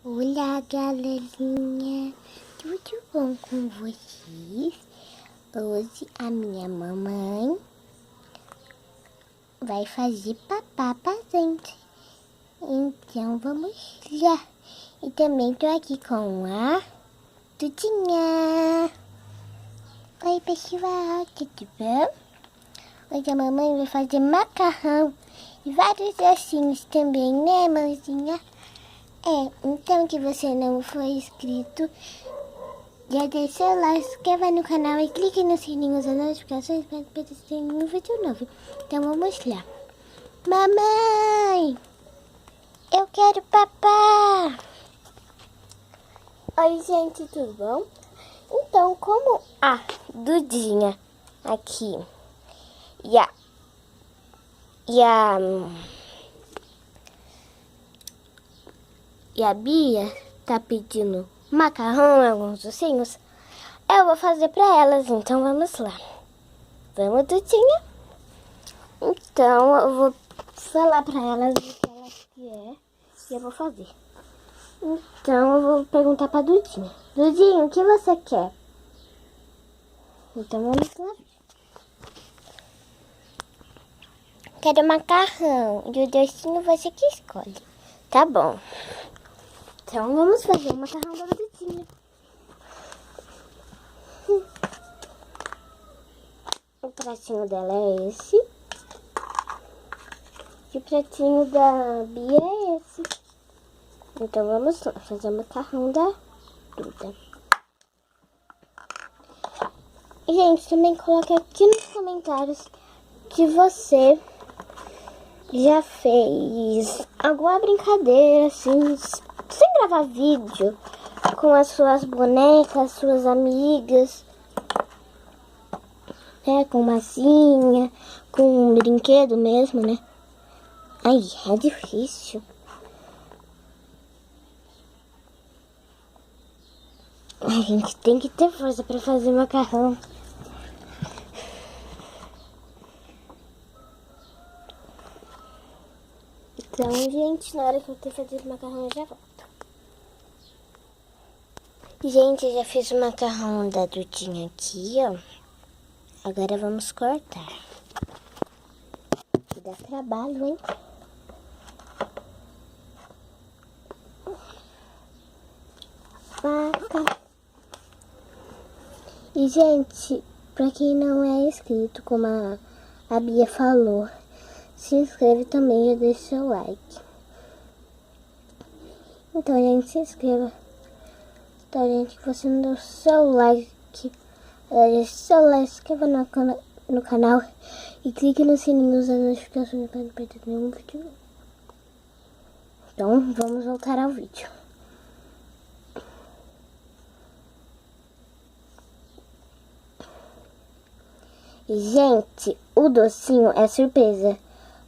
Olá, galerinha, tudo bom com vocês? Hoje a minha mamãe vai fazer papá pra gente. Então vamos lá. E também tô aqui com a Dudinha. Oi, pessoal, tudo bom? Hoje a mamãe vai fazer macarrão e vários docinhos também, né, mãozinha? Então que você não foi inscrito, já deixa o like, se inscreva no canal e clique no sininho das notificações para não perder nenhum vídeo novo. Então vamos lá. Mamãe, eu quero papá. Oi, gente, tudo bom? Então, como a Dudinha aqui e a Bia tá pedindo macarrão e alguns docinhos, eu vou fazer pra elas, então vamos lá. Vamos, Dudinha? Então eu vou falar pra elas o que elas querem e eu vou fazer. Então eu vou perguntar pra Dudinha. Dudinha, o que você quer? Então vamos lá. Quero macarrão e o docinho você que escolhe. Tá bom. Então vamos fazer o macarrão da Dudinha. O pratinho dela é esse. E o pratinho da Bia é esse. Então vamos lá fazer o macarrão da Duda. E, gente, também coloque aqui nos comentários que você já fez alguma brincadeira, assim, sem gravar vídeo, com as suas bonecas, suas amigas, né, com massinha, com um brinquedo mesmo, né? Ai, é difícil. A gente tem que ter força pra fazer macarrão. Então, gente, na hora que eu ter fazer macarrão, eu já volto. Gente, eu já fiz o macarrão da Dudinha aqui, ó. Agora vamos cortar. Que dá trabalho, hein? Faca. E, gente, pra quem não é inscrito, como a Bia falou, se inscreve também e deixa seu like. Então, gente, se inscreva. Então, gente, que você não deu seu like, deixa seu like, se inscreva no canal e clique no sininho das notificações para não perder nenhum vídeo. Então, vamos voltar ao vídeo. Gente, o docinho é surpresa,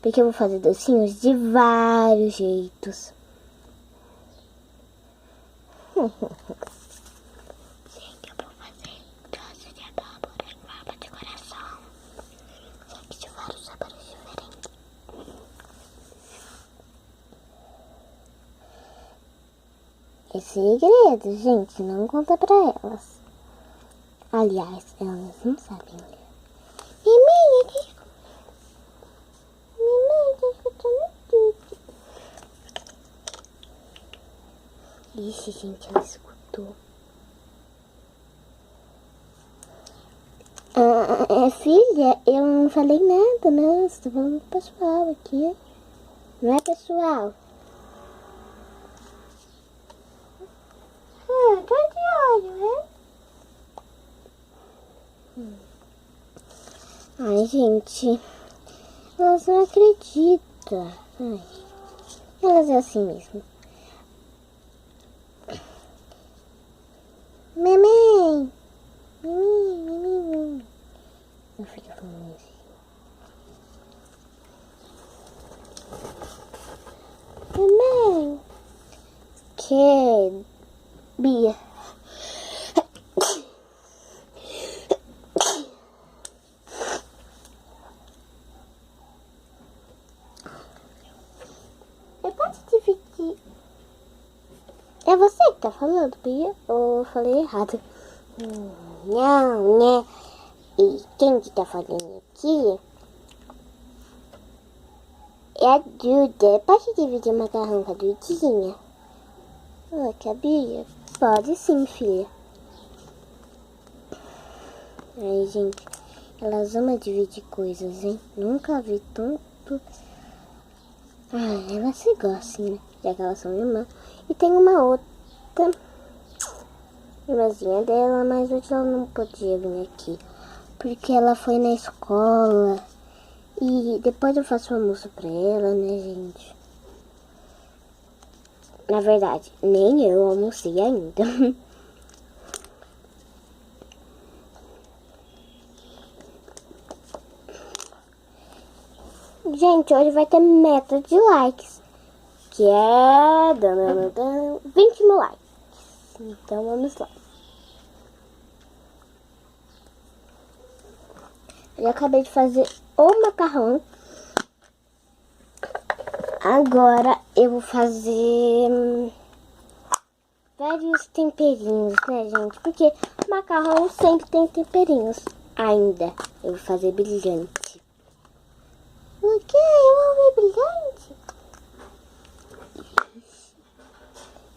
porque eu vou fazer docinhos de vários jeitos. Gente, eu vou fazer doce de abóbora em forma de coração, só que de vários sabores diferentes. É segredo, gente, não conta pra elas. Aliás, elas não sabem ler. Mamãe, tá escutando tudo. Ixi, gente, ela escutou. Filha, eu não falei nada, não. Você tá falando pro pessoal aqui. Não é, pessoal? Tá de olho, né? Ai, gente. Elas não acreditam. Ai, elas é assim mesmo. Mamãe. Mamãe. Não fica falando assim. Mamãe. Que Bia. Eu posso dividir. É você que tá falando, Bia? Ou eu falei errado? Não, né? E quem que tá falando aqui é a Duda. Pode dividir o macarrão com a Dudinha? Que a Bia? Pode sim, filha. Ai, gente, elas amam dividir coisas, hein? Nunca vi tanto. Elas se gostam, né? Já que elas são irmãs. E tem uma outra irmãzinha dela, mas hoje ela não podia vir aqui. Porque ela foi na escola. E depois eu faço o almoço pra ela, né, gente? Na verdade, nem eu almocei ainda. Gente, hoje vai ter meta de likes. Que é 20 mil likes. Então vamos lá. Eu acabei de fazer o macarrão. Agora eu vou fazer vários temperinhos, né, gente? Porque macarrão sempre tem temperinhos. Ainda eu vou fazer brilhante. O quê? Eu vou ver brilhante?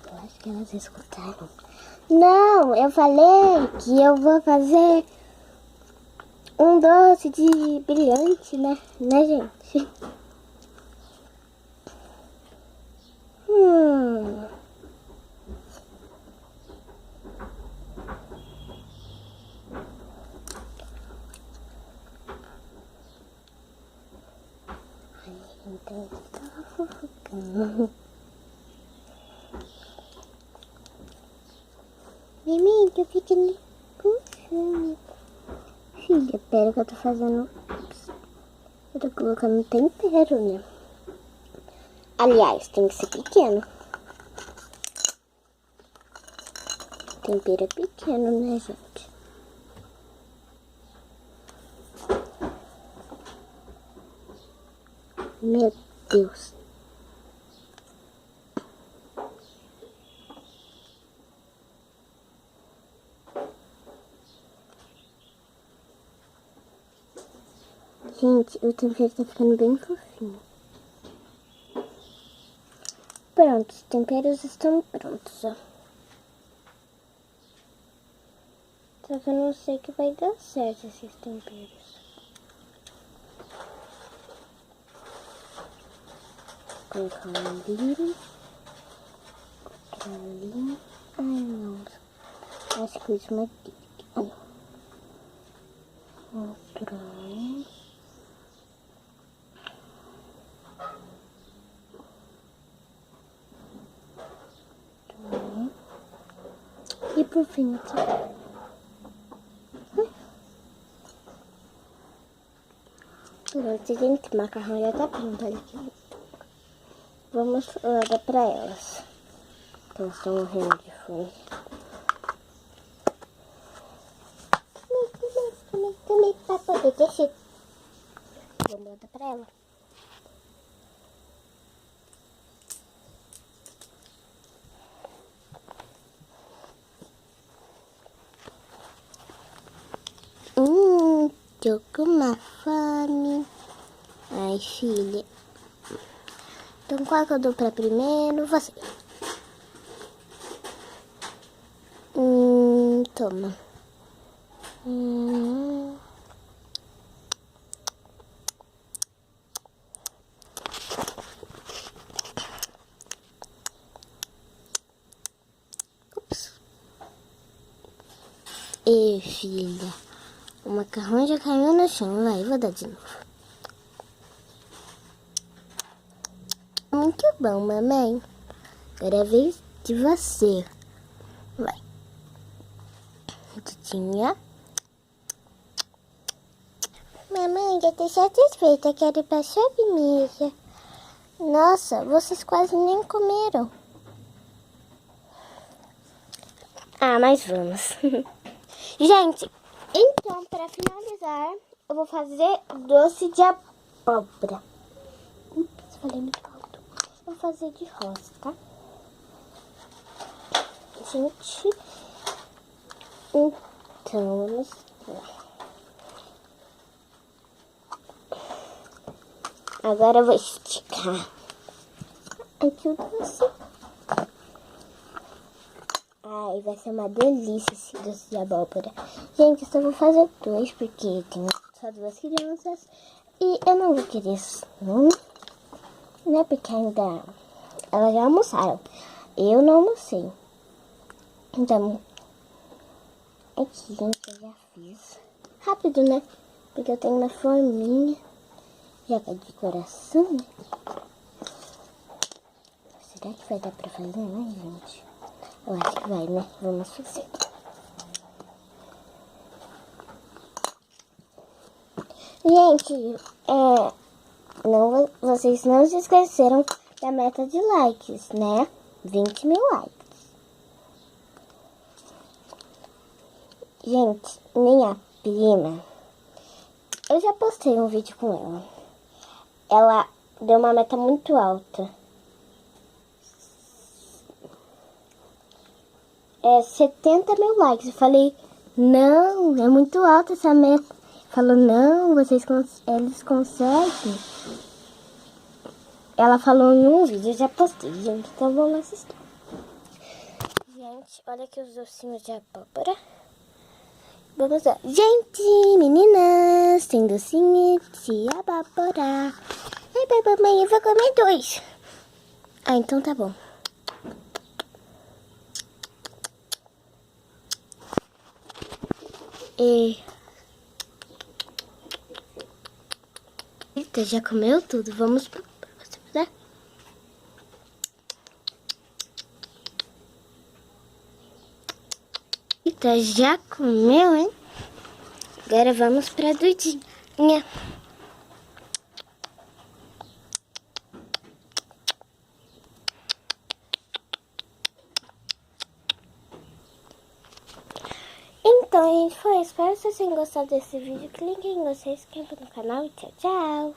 Eu acho que elas escutaram. Não, eu falei que eu vou fazer um doce de brilhante, né, gente? Então, tava fofocando. Mimi, eu fiquei puxando. Filha, pera que eu tô fazendo. Eu tô colocando tempero, né? Aliás, tem que ser pequeno. Tempero é pequeno, né, gente? Meu Deus. Gente, o tempero tá ficando bem fofinho. Pronto, os temperos estão prontos, ó. Só que eu não sei que vai dar certo esses temperos. Colocar um ali. Outro ali. Ai, não. Acho que isso aqui. Outro ali. E por fim aqui. Pronto, gente, o macarrão já tá pronto aqui. Vamos dar pra elas. Elas estão morrendo de fome. Também pra poder descer. Vamos dar pra ela. Tô com uma fome. Ai, filha. Então, qual que eu dou pra primeiro? Você. Toma. Ups. E filha. O macarrão já caiu no chão. Vai, vou dar de novo. Muito bom, mamãe. Agora é a vez de você. Vai. Tinha. Mamãe, já tô satisfeita. Quero ir pra sobremesa. Nossa, vocês quase nem comeram. Mas vamos. Gente, então, para finalizar, eu vou fazer doce de abóbora. Ups, falei muito alto. Vou fazer de rosa, tá? gente. Então, vamos lá. Agora eu vou esticar aqui o doce. Ai, vai ser uma delícia esse doce de abóbora. Gente, eu só vou fazer 2, porque tem só 2 crianças. E eu não vou querer isso, não. Né, porque ainda elas já almoçaram. Eu não almocei. Então, aqui, gente, eu já fiz. Rápido, né? Porque eu tenho uma forminha. Já tá de coração, né? Será que vai dar pra fazer, né, gente? Eu acho que vai, né? Vamos fazer. Gente, vocês não se esqueceram da meta de likes, né? 20 mil likes. Gente, minha prima, eu já postei um vídeo com ela. Ela deu uma meta muito alta. 70 mil likes. Eu falei, não, é muito alta essa meta. Falou, não, eles conseguem. Ela falou em um vídeo, eu já postei, gente, então vamos assistir. Gente, olha aqui os docinhos de abóbora. Vamos lá. Gente, meninas, tem docinho de abóbora. Ai, mamãe, eu vou comer 2. Ah, então tá bom. Eita, já comeu tudo. Vamos pro próximo, né? Eita, já comeu, hein? Agora vamos pra Dudinha. Então, gente, foi isso. Espero que vocês tenham gostado desse vídeo. Clique em gostei, se inscreva no canal e tchau, tchau.